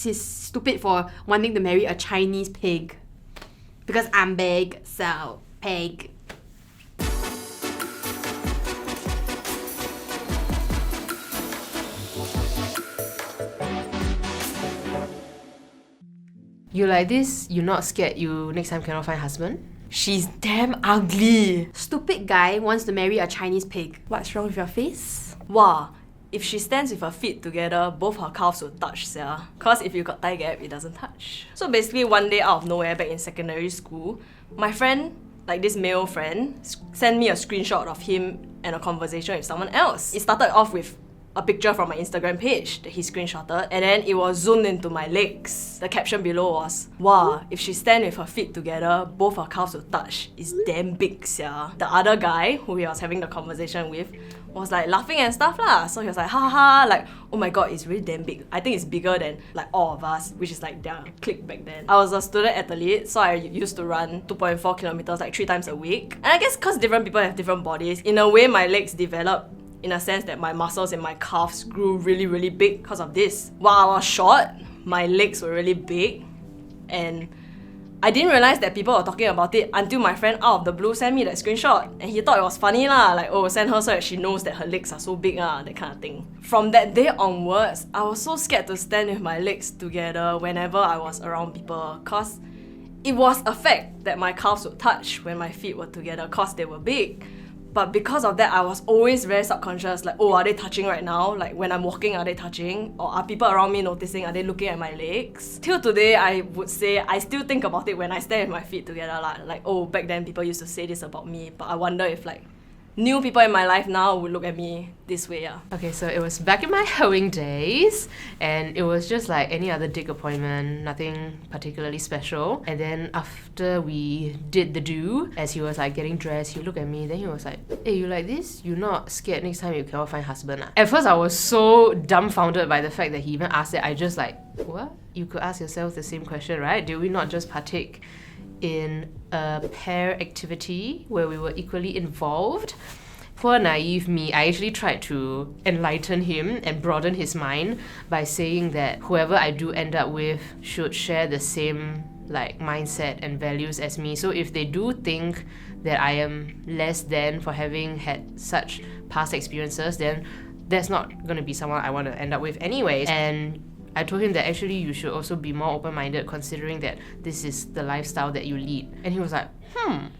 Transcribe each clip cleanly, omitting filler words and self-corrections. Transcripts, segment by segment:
she's stupid for wanting to marry a Chinese pig. Because I'm big, so pig. You like this, you not scared you next time cannot find husband? She's damn ugly. Stupid guy wants to marry a Chinese pig. What's wrong with your face? Wow, if she stands with her feet together, both her calves will touch, sia. Cause if you got thigh gap, it doesn't touch. So basically one day out of nowhere back in secondary school, my friend, like this male friend, sent me a screenshot of him and a conversation with someone else. It started off with a picture from my Instagram page that he screenshotted, and then it was zoomed into my legs. The caption below was, wow, if she stand with her feet together, both her calves will touch. It's damn big, sia. The other guy who he was having the conversation with was like laughing and stuff lah. So he was like, ha ha, like, oh my god, it's really damn big. I think it's bigger than like all of us, which is like their clique back then. I was a student athlete, so I used to run 2.4 kilometers like 3 times a week. And I guess cause different people have different bodies, in a way my legs developed in a sense that my muscles in my calves grew really, really big because of this. While I was short, my legs were really big, and I didn't realize that people were talking about it until my friend out of the blue sent me that screenshot, and he thought it was funny lah, like, oh, send her so that she knows that her legs are so big lah, that kind of thing. From that day onwards, I was so scared to stand with my legs together whenever I was around people, cause it was a fact that my calves would touch when my feet were together cause they were big. But because of that, I was always very subconscious, like, oh, are they touching right now? Like, when I'm walking, are they touching? Or are people around me noticing, are they looking at my legs? Till today, I would say, I still think about it when I stand with my feet together, like, oh, back then people used to say this about me, but I wonder if, like, new people in my life now would look at me this way, yeah. Okay, so it was back in my hoeing days, and it was just like any other dick appointment, nothing particularly special. And then after we did the do, as he was like getting dressed, he looked at me, then he was like, hey, you like this? You not scared next time you cannot find husband? At first I was so dumbfounded by the fact that he even asked it. I just like, what? You could ask yourself the same question, right? Did we not just partake in a pair activity where we were equally involved? Poor naive me, I actually tried to enlighten him and broaden his mind by saying that whoever I do end up with should share the same like mindset and values as me. So if they do think that I am less than for having had such past experiences, then that's not going to be someone I want to end up with anyways. And I told him that actually you should also be more open-minded considering that this is the lifestyle that you lead. And he was like,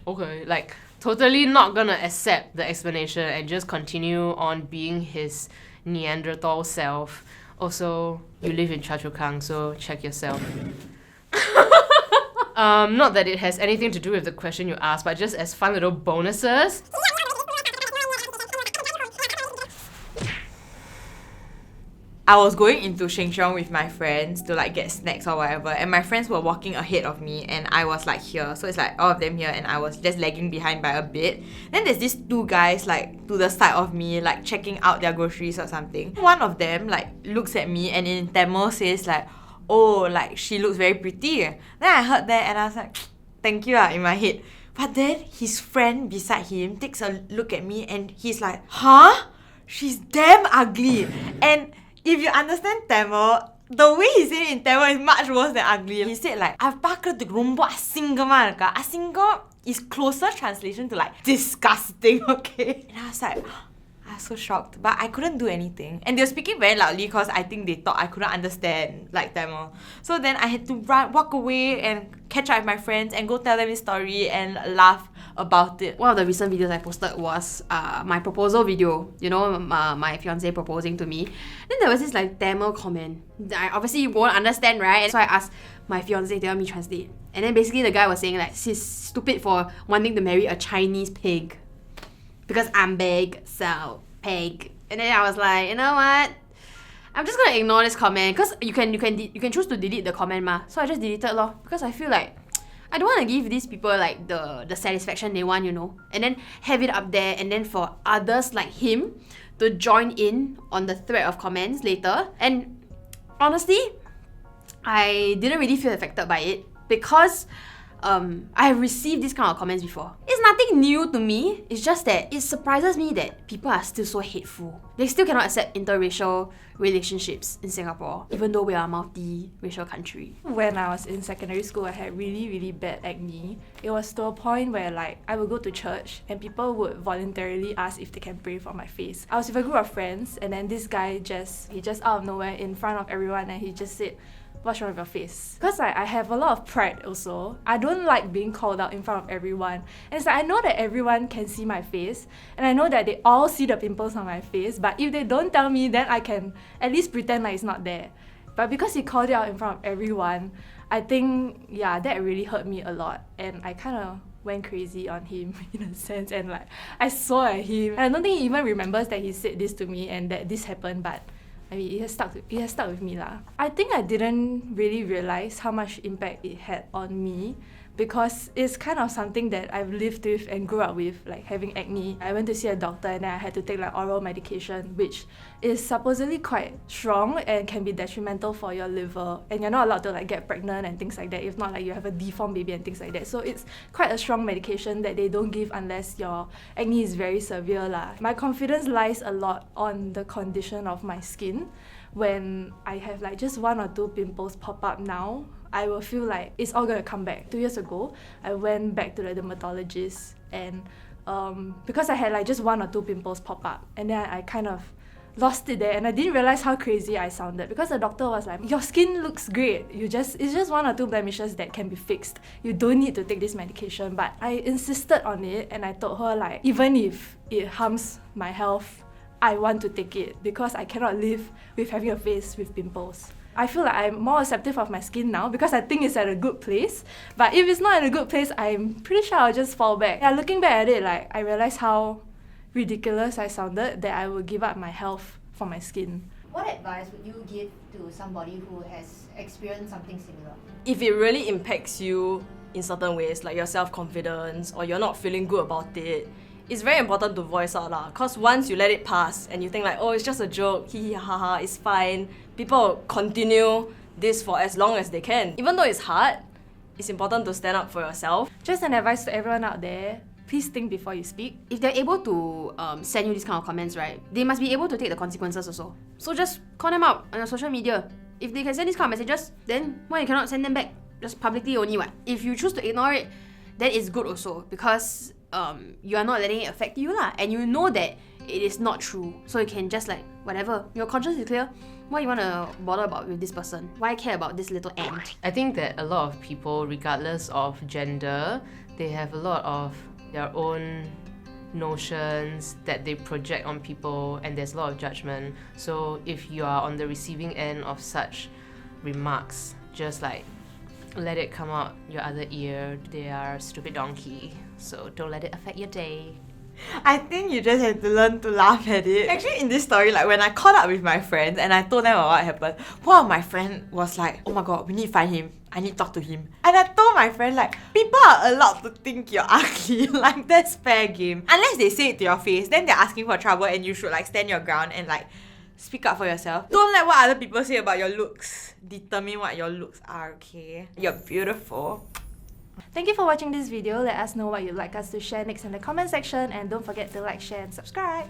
okay, like totally not gonna accept the explanation and just continue on being his Neanderthal self. Also, you live in Choa Chu Kang, so check yourself. Not that it has anything to do with the question you asked, but just as fun little bonuses. I was going into Sheng Siong with my friends to like get snacks or whatever, and my friends were walking ahead of me and I was like here, so it's like all of them here and I was just lagging behind by a bit. Then there's these 2 guys like to the side of me, like checking out their groceries or something. One of them like looks at me and in Tamil says like, oh, like she looks very pretty. Then I heard that and I was like, thank you in my head. But then his friend beside him takes a look at me and he's like, huh? She's damn ugly. And if you understand Tamil, the way he said it in Tamil is much worse than ugly. He said like, பார்க்கிறதுக்கு ரொம்ப அசிங்கமா இருக்கா. அசிங்கம் is closer translation to like disgusting, okay? And I was like, I was so shocked, but I couldn't do anything. And they were speaking very loudly because I think they thought I couldn't understand like Tamil. So then I had to walk away and catch up with my friends and go tell them this story and laugh about it. One of the recent videos I posted was my proposal video, you know, my fiancé proposing to me. Then there was this like Tamil comment. I obviously won't understand, right? And so I asked my fiancé to help me translate. And then basically the guy was saying like, she's stupid for wanting to marry a Chinese pig. Because I'm big, so pig. And then I was like, you know what? I'm just gonna ignore this comment because you can choose to delete the comment ma. So I just deleted lor because I feel like I don't want to give these people like the satisfaction they want, you know, and then have it up there and then for others like him to join in on the thread of comments later. And honestly, I didn't really feel affected by it because I have received this kind of comments before. It's nothing new to me. It's just that it surprises me that people are still so hateful. They still cannot accept interracial relationships in Singapore, even though we are a multi-racial country. When I was in secondary school, I had really bad acne. It was to a point where like I would go to church and people would voluntarily ask if they can pray for my face. I was with a group of friends and then this guy just out of nowhere in front of everyone and he just said, "What's wrong with your face?" Because I have a lot of pride also. I don't like being called out in front of everyone. And it's like I know that everyone can see my face and I know that they all see the pimples on my face, but if they don't tell me, then I can at least pretend like it's not there. But because he called it out in front of everyone, I think, yeah, that really hurt me a lot. And I kind of went crazy on him in a sense and like I swore at him. And I don't think he even remembers that he said this to me and that this happened, but I mean, it has stuck with me lah. I think I didn't really realize how much impact it had on me because it's kind of something that I've lived with and grew up with, like having acne. I went to see a doctor and then I had to take like oral medication, which is supposedly quite strong and can be detrimental for your liver. And you're not allowed to like get pregnant and things like that. If not, like you have a deformed baby and things like that. So it's quite a strong medication that they don't give unless your acne is very severe lah. My confidence lies a lot on the condition of my skin. When I have like just 1 or 2 pimples pop up now, I will feel like it's all gonna come back. 2 years ago, I went back to the dermatologist and because I had like just 1 or 2 pimples pop up and then I kind of lost it there and I didn't realize how crazy I sounded because the doctor was like, "Your skin looks great. It's just 1 or 2 blemishes that can be fixed. You don't need to take this medication." But I insisted on it and I told her like, even if it harms my health, I want to take it because I cannot live with having a face with pimples. I feel like I'm more acceptive of my skin now because I think it's at a good place. But if it's not in a good place, I'm pretty sure I'll just fall back. Yeah, looking back at it, like I realized how ridiculous I sounded that I would give up my health for my skin. What advice would you give to somebody who has experienced something similar? If it really impacts you in certain ways, like your self-confidence or you're not feeling good about it, it's very important to voice out lah. Cause once you let it pass and you think like, oh, it's just a joke, hee hee ha ha, it's fine, people will continue this for as long as they can. Even though it's hard, it's important to stand up for yourself. Just an advice to everyone out there, please think before you speak. If they're able to send you these kind of comments, right, they must be able to take the consequences also. So just call them out on your social media. If they can send these kind of messages, then why you cannot send them back? Just publicly only what? If you choose to ignore it, then it's good also because you are not letting it affect you lah, and you know that it is not true. So you can just like, whatever, your conscience is clear. What you want to bother about with this person? Why care about this little ant? I think that a lot of people, regardless of gender, they have a lot of their own notions that they project on people and there's a lot of judgment. So if you are on the receiving end of such remarks, just like let it come out your other ear. They are a stupid donkey, so don't let it affect your day. I think you just have to learn to laugh at it. Actually, in this story, like when I caught up with my friends and I told them about what happened, one of my friends was like, "Oh my god, we need to find him. I need to talk to him." And I told my friend like, people are allowed to think you're ugly. Like that's fair game. Unless they say it to your face, then they're asking for trouble and you should like stand your ground and like speak up for yourself. Don't let what other people say about your looks determine what your looks are, okay? You're beautiful. Thank you for watching this video. Let us know what you'd like us to share next in the comment section and don't forget to like, share and subscribe.